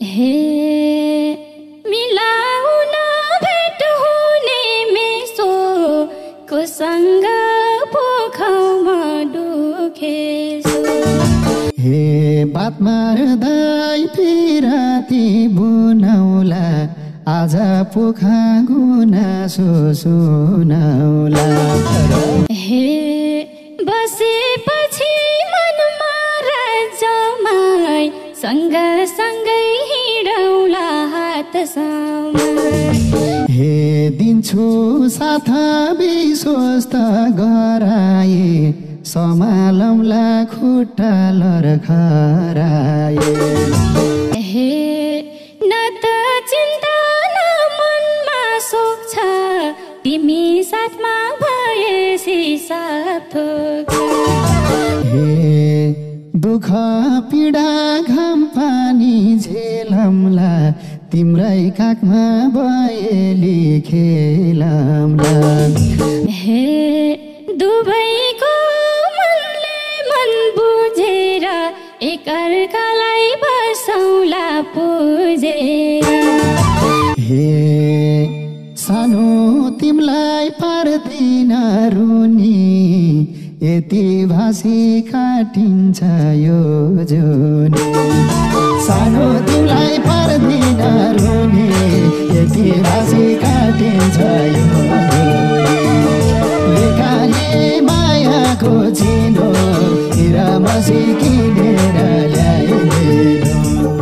हे मिलाउन भेट हुने मेसो कोसँग पोखमा दुखेसो हे बात मार्दै पिराती बुनाउला आज पोखा गुनासो सुनाउला हे बसेपछि मनमा राजमाई सँगसँगै हिँडौला हात समाई हे दिन्छु साथ विश्वस्त गराए समालौला खुट्टा लर्खराए हे न त चिन्ता न मनमा शोक छ तिमी साथमा भएसी साथ हे दुःख पीडा घाम पानी झेलमला तिम्रै काखमा बयली खेलमला हे दुवैको मनले मन बुझेर एकअर्कालाई बसौला पुजेर हे सानो तिमलाई पार्दिन रुनी यति भाषी काटिन्छ यो जुनी सानो तिमलाई पार्दिन रुनी यति भाषी काटिन्छ यो लेखाले मायाको चिनो हिरा मसी किनेर ल्याइदिनु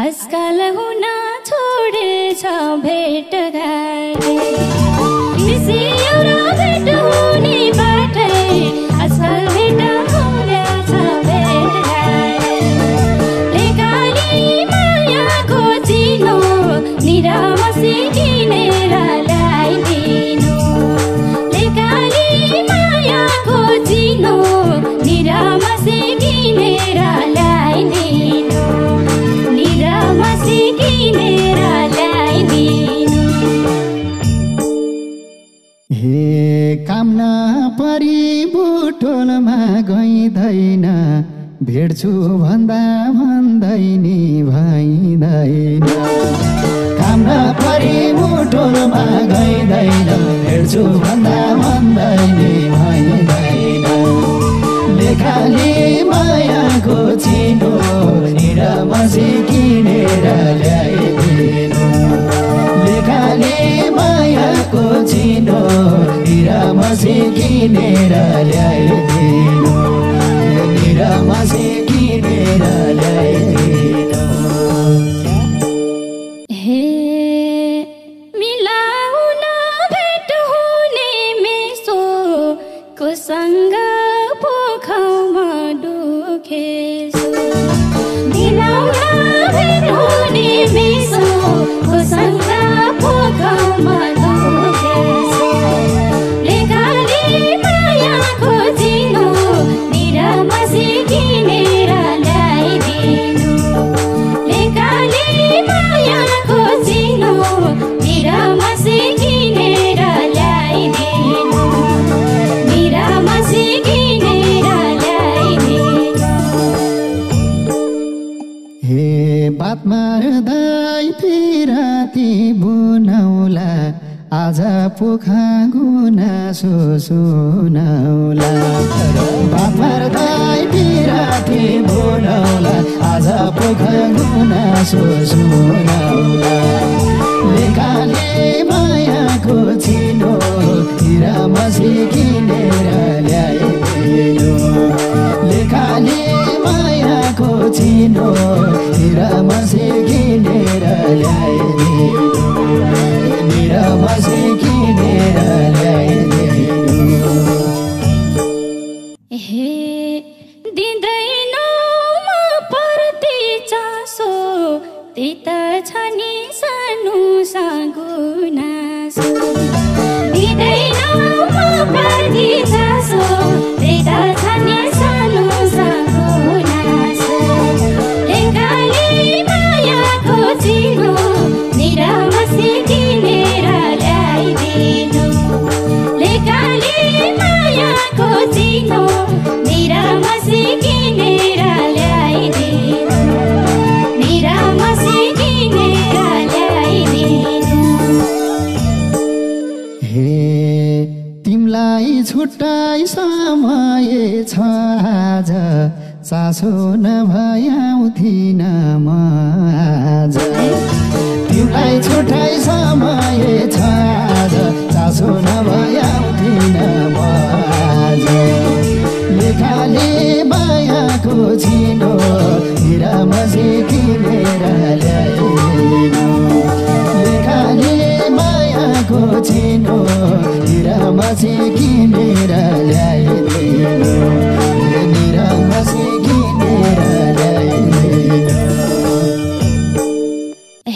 आजकल हुन छोडेछ भेटघाट एउटा भेट हुने बाटै आजकल भेट हुनेछ भेटघाट लेकाली मायाको चिनो निरामसी किनेर ल्याइदिनु लेकाली मायाको चिनो निरामसी किनेर ल्याइदिनु निरामसी किनेर ल्याइदिनु हे काम नपरी बुटोलमा गइँदैन भेट्छु भन्दा भन्दै नि भइँदैन काम नपरी बुटोलमा गइँदैन भेट्छु भन्दा भन्दै नि भइँदैन लेखाले मायाको चिनो निरामसी किनेर ल्याइदिनु लेखाले मायाको चिनो निरामसी किनेर ल्याइदिनु निरामसी किनेर ल्याइदिनु हे मिलाउन भेट हुने मेसो कोसँग पोखमा दुखेसो मिलाउन भेट हुने मेसो कोसँग पोखमा दुखेसो लेकाली मायाको चिनो निरामसी किनेर ल्याइदिनु लेकाली मायाको चिनो निरामसी किनेर ल्याइदिनु निरामसी किनेर ल्याइदिनु हे बात मार्दै पिराती बुनाउला आज पोखा गुनासो सुनाउला बात मार्दै पिराती बुनाउला आज पोखा गुनासो सुनाउला लेखाले मायाको चिनो निरामसी किनेर ल्याइदिनु लेखाले मायाको चिनो निरामसी किनेर ल्याइदिनु निरामसी किनेर हे तिमलाई छुट्टाई समय छ आज चासो नभयाउँथिन म आज तिमलाई छुट्टाई समय छ आज चासो नभयाउँथिन म आज लेखाले मायाको चिनो हिरा मसी किनेर ल्याइदिनु लेखाले मायाको चिनो हिरा मसी किनेर ल्याइदिनु हिरा मसी किनेर ल्याइदिनु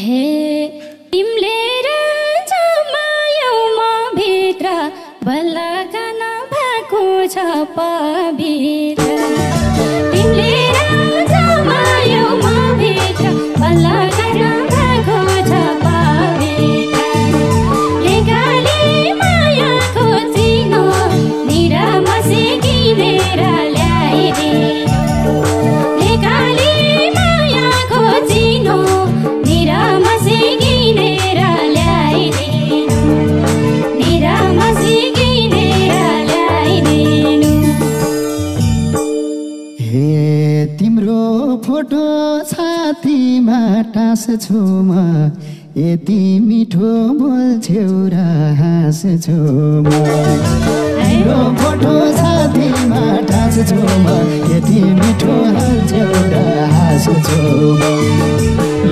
हे तिमीले जमायौ म भित्र बल्लकन भएको छ पवित्र तिमीले जमायौ म भित्र बल्लकन भएको छ पवित्र लेखाले मायाको चिनो निरामसी किनेर ल्याइदिनु लेखाले मायाको चिनो निरामसी किनेर ल्याइदिनु निरामसी किनेर ल्याइदिनु हे तिम्रो फोटो छातीमा टाँस्छु म यति मिठो बोल्छौ र हाँस्छु म तिम्रो फोटो छातीमा टाँस्छु म यति मिठो हाल्छौ र हाँस्छु म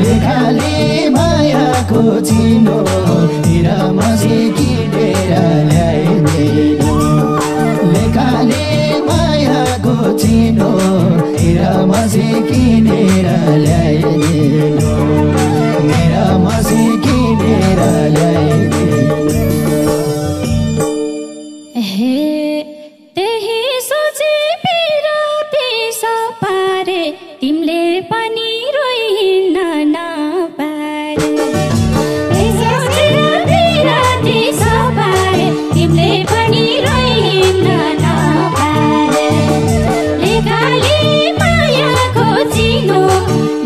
लेखाले मायाको चिनो हिरा मसी किनेर ल्याइदिनु लेखाले मायाको चिनो हिरा मसी किनेर ल्याइदिनु हिरा मसी किनेर ल्याइदिनु हे त्यही सोचे पिराती सपारे तिमीले पनि रोइहिँड्न नपारे पिराती सपारे तिमीले पनि रोइहिँड्न नपारे लेखाले मायाको चिनो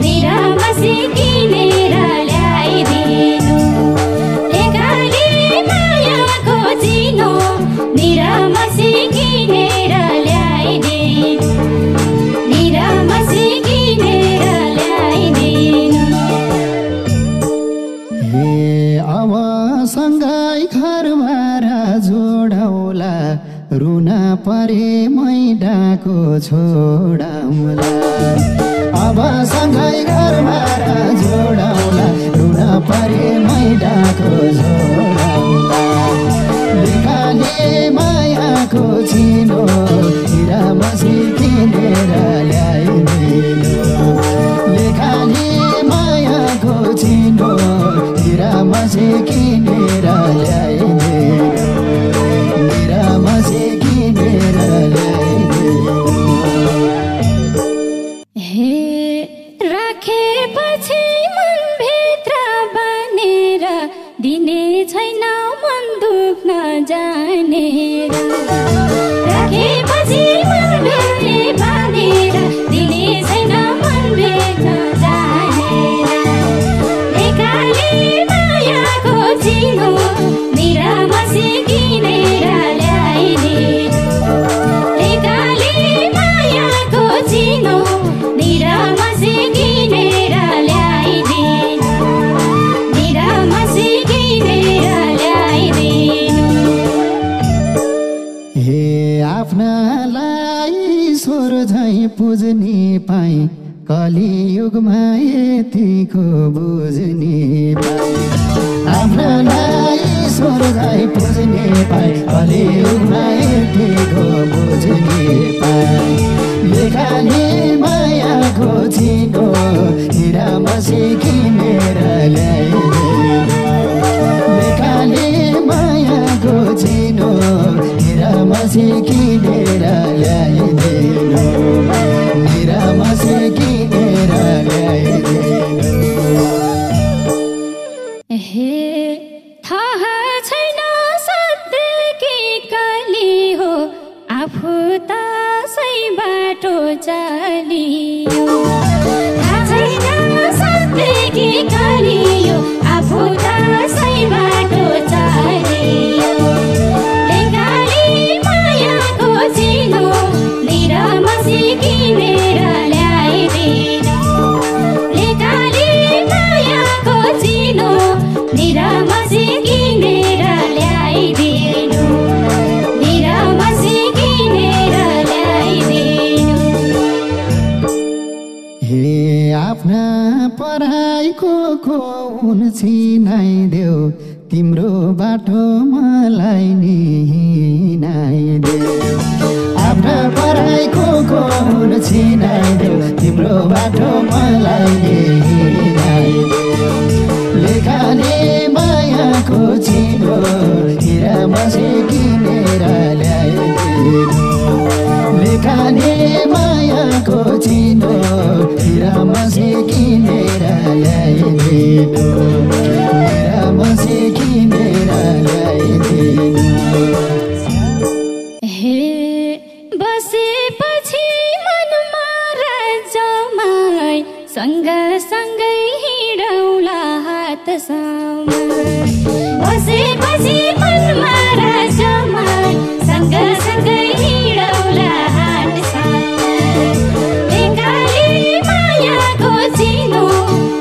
निरामसी किनेर ल्याइदिनु लेखाले मायाको चिनो निरामसी किनेर ल्याइदिनु निरामसी किनेर ल्याइदिनु हे अब सँगै घरबार जोडाउला रुन परे मैडाको छोडाउला अब सँगै घरबार जोडाउला रुन परे मैडाको छोडाउला लेखाले मायाको चिनो हिरा मसी किनेर ल्याइदिनु लेखाले मायाको चिनो हिरा मसी किनेर ल्याइदिनु हिरा मसी किनेर ल्याइदिनु हे राखेपछि मनभित्र बनेर दिने छैन मन दुख्न जानेर राखेपछि मनभित्र बनेर दिने छैन मनभित्र जानेर लेखाले मायाको चिनो निरामसी किनेर ल्याइदिनु लेखाले मायाको चिनो निरामसी किनेर ल्याइदिनु निरामसी किनेर ल्याइदिनु हे आफ्नालाई ईश्वर झैँ पुज्ने पाई कलियुगमा यतिको बुझ्ने पाई आफ्नालाई ईश्वर झैँ पुज्ने पाई कलियुगमा यतिको बुझ्ने पाई लेखाले मायाको चिनो हिरा मसी किनेर ल्याइदिनु लेखाले मायाको चिनो हिरा मसी किनेर ल्याइदिनु हिरा मसी किनेर ल्याइदिनु हे थाहा छैन सत्य कि कली हो आफू त सही बाटो चलियो थाहा छैन सत्य कि कली हो आफू त सही बाटो चलियो पराईको उन छिनाइदेऊ तिम्रो बाटो मलाई नि हिँडाइदेऊ आफ्ना पराईको उन छिनाइदेऊ तिम्रो बाटो मलाई नि हिँडाइदेऊ लेखाले मायाको चिनो हिरा मसे किनेर ल्याइदिनु लेखाले मायाको चिनो हिरा मसे किनेर ल्याइदिनु हिरा मसे किनेर ल्याइदिनु हे बसेपछि मनमा राजमाई सँगसँगै हिँडौला हात बसेपछि मनमा राजमाई सँगसँगै हिँडौला हात लेखाले मायाको चिनो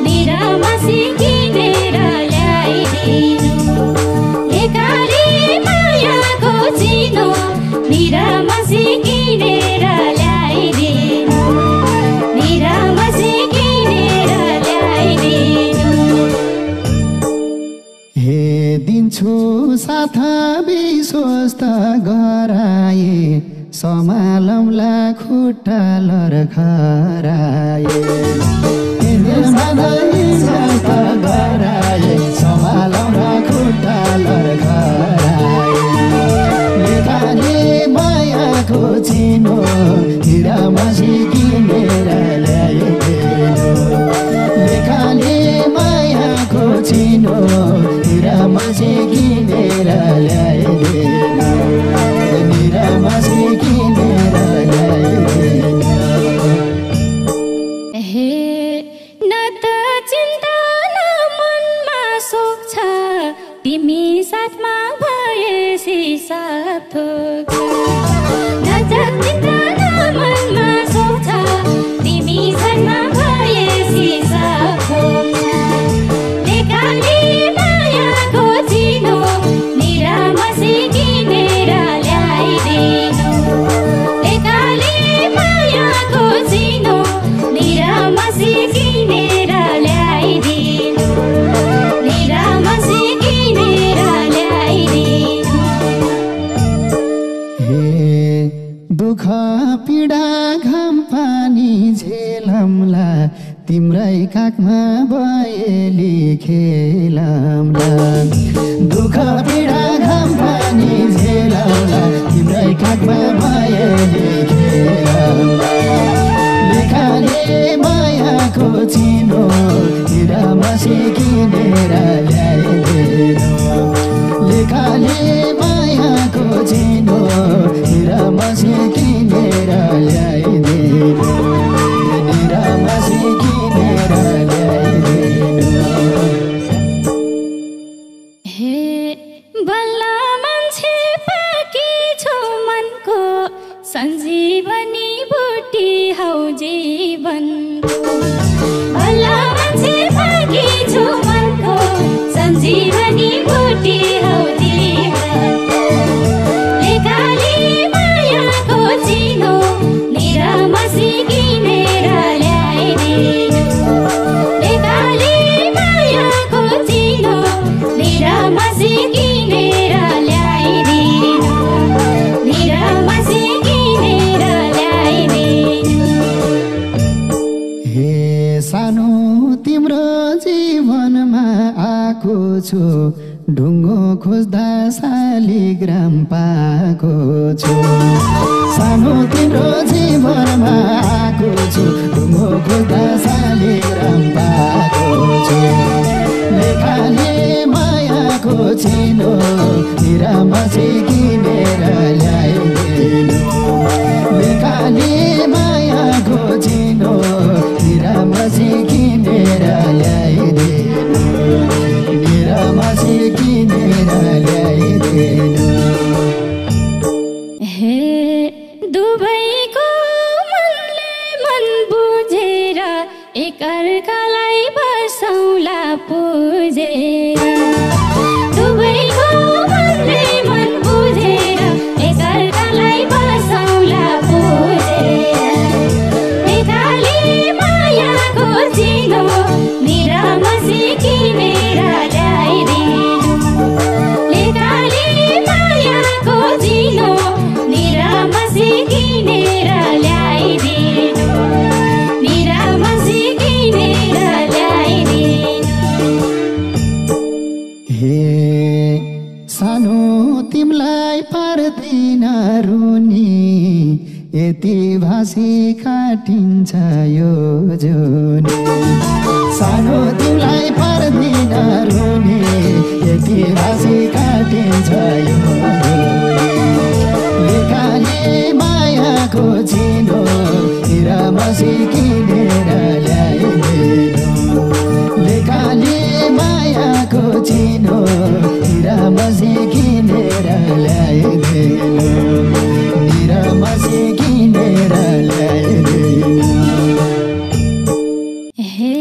निरामसी किनेर ल्याइदिनु लेखाले मायाको चिनो निरामसी किनेर ल्याइदिनु निरामसी किनेर ल्याइदिनु हे दिन्छु साथ विश्वस्त गराए समालमला खुट्टा लर्खराए विश्वस्त गराए समालमला खुट्टा लर्खराए लेखाले मायाको चिनो हिरा मसी किनेर ल्याइदिनु लेखाले मायाको चिनो हिरा मसी किनेर ल्याइदिनु हिरा मसी किनेर ल्याइदिनु हे न त चिन्ता न मनमा शोक छ तिमी साथमा भएपछि साथ थोक न त चिन्ता न मनमा शोक छ तिमी साथमा भएपछि साथ थोक लेखाले मायाको चिनो निरामसी किनेर ल्याइदिनु लेखाले मायाको चिनो निरामसी किनेर ल्याइदिनु निरामसी किनेर ल्याइदिनु हे दुःख पीडा घाम पानी झेलमला तिम्रै काखमा बयली खेलमला दुःख पीडा घाम पानी झेलमला तिम्रै काखमा बयली खेलमला लेखाले मायाको चिनो हिरा मसी किनेर ल्याइदिनु लेखाले मायाको चिनो हिरा मसी किनेर ल्याइदिनु हिरा मसी किनेर ल्याइदिनु हे बल्ल मान्छे पाकी छु मनको सञ्जीवनी बुटी हौ जीवनको बल्ल मान्छे पाकी छु मनको सञ्जीवनी बुटी हौ जीवनको लेखाले मायाको चिनो निरामसी किनेर ल्याइदिनु लेखाले मायाको चिनो निरामसी किनेर ल्याइदिनु निरामसी किनेर ल्याइदिनु हे सानो तिम्रो जीवनमा आएको छु ढुङ्गो खोज्दा शालिग्राम पाएको छु सानो तिम्रो जीवनमा आएको छु ढुङ्गो खोज्दा शालिग्राम पाएको छु लेखाले मायाको चिनो हिरा मसी किनेर ल्याइदिनु लेखाले मायाको चिनो हिरा मसी किनेर ल्याइदिनु हिरा मसी किनेर ल्याइदिनु हे दुवैको मनले मन बुझेर एकअर्कालाई बसौला पुजेर दुवैको मनले मन पर्दिन रुनी यति भाषी काटिन्छ यो जुनी सानो तिमीलाई पर्दिन रुनी यति भाषी काटिन्छ यो लेखाले मायाको चिनो हिरामसी किनेर ल्याइदिनु लेखाले मायाको चिनो हिरामसी किनेर ल्याइदिनु हिरामसी किनेर ल्याइदिनु हे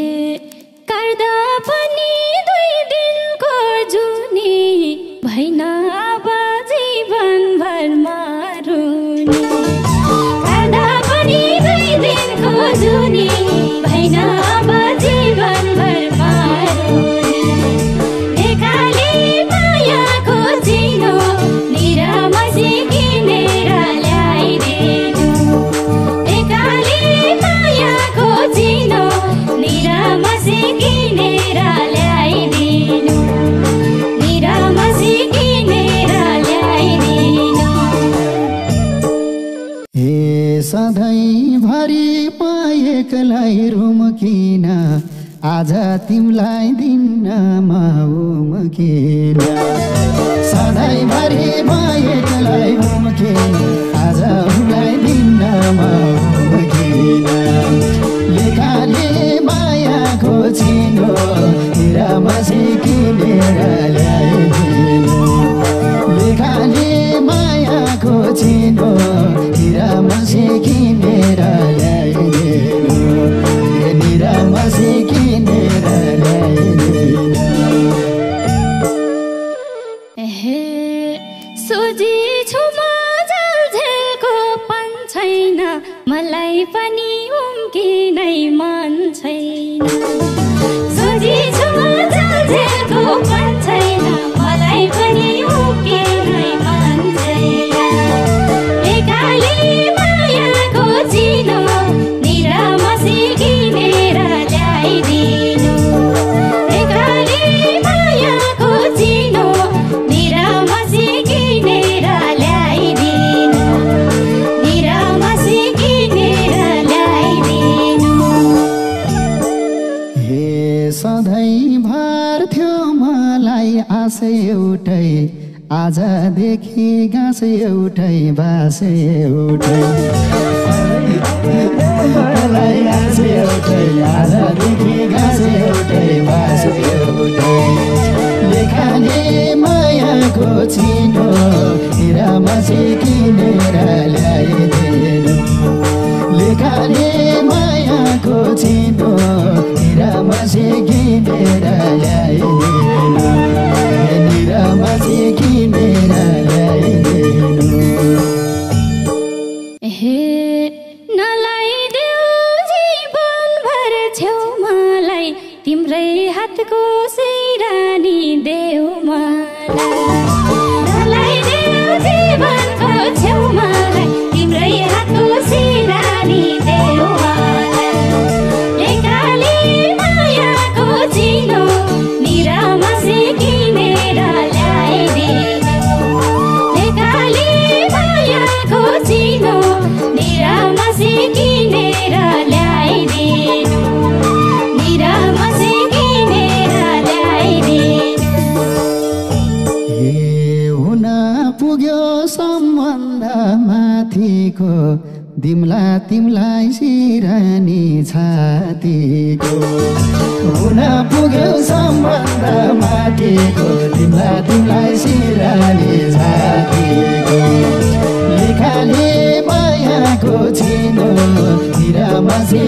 कर्दा पनि 2 दिनको जुनी भैन अब जीवनभर मारुनी कर्दा पनि 2 दिनको जुनी भैन अब जीवनभर मारुनी लेखाले मायाको चिनो निरामसी किनेर ल्याइदिनु लेखाले मायाको चिनो निरामसी किनेर ल्याइदिनु निरामसी किनेर ल्याइदिनु हे सधैँभरि एक्लै रुमकिन आज तिमीलाई दिन्न उम्किन सधैँभरि एक्लै रुमकिन आज तिमीलाई दिन्न उम्किन लेखाले मायाको चिनो हिरामसी किनेर ल्याइदिनु लेखाले मायाको चिनो हिरामसी किनेर ल्याइदिनु हिरामसी किनेर ल्याइदिनु हे सोझी छुमा जलझेलको पन छैन मलाई पनि उम्किनै मन छैन सोझी छुमा जलझेलको पन छैन मलाई पनि उम्किनै मन छैन लेखाले मायाको चिनो निरामसी किनेर ल्याइदिनु लेखाले मायाको चिनो निरामसी किनेर ल्याइदिनु निरामसी किनेर ल्याइदिनु हे सधैँभर थियो मलाई आश एउटै आजदेखि घाँस एउटै बास एउटै मलाई आश एउटै आजदेखि घाँस एउटै बास एउटै लेखाले मायाको चिनो हिरामसी किनेर ल्याइदिनु लेखाले मायाको चिनो हिरामसी किनेर ल्याइदिनु हिरामसी किनेर ल्याइदिनु हे नलाइदेऊ जीवनभर छेउ मलाई तिम्रै हातको सिरानी देऊ मलाई नलाइदेऊ जीवनको छेउ मलाई तिम्रै हातको सिरानी देऊ लेखाले मायाको चिनो निरामसी किनेर ल्याइदिनु लेखाले मायाको चिनो निरामसी किनेर ल्याइदिनु निरामसी किनेर ल्याइदिनु हे हुन पुग्यो सम्बन्ध माथिको तिमीलाई सिरानी छातीको हुन पुग्यो सम्बन्ध माथिको तिमीलाई सिरानी छातीको लेखाले मायाको चिनो हिरामसी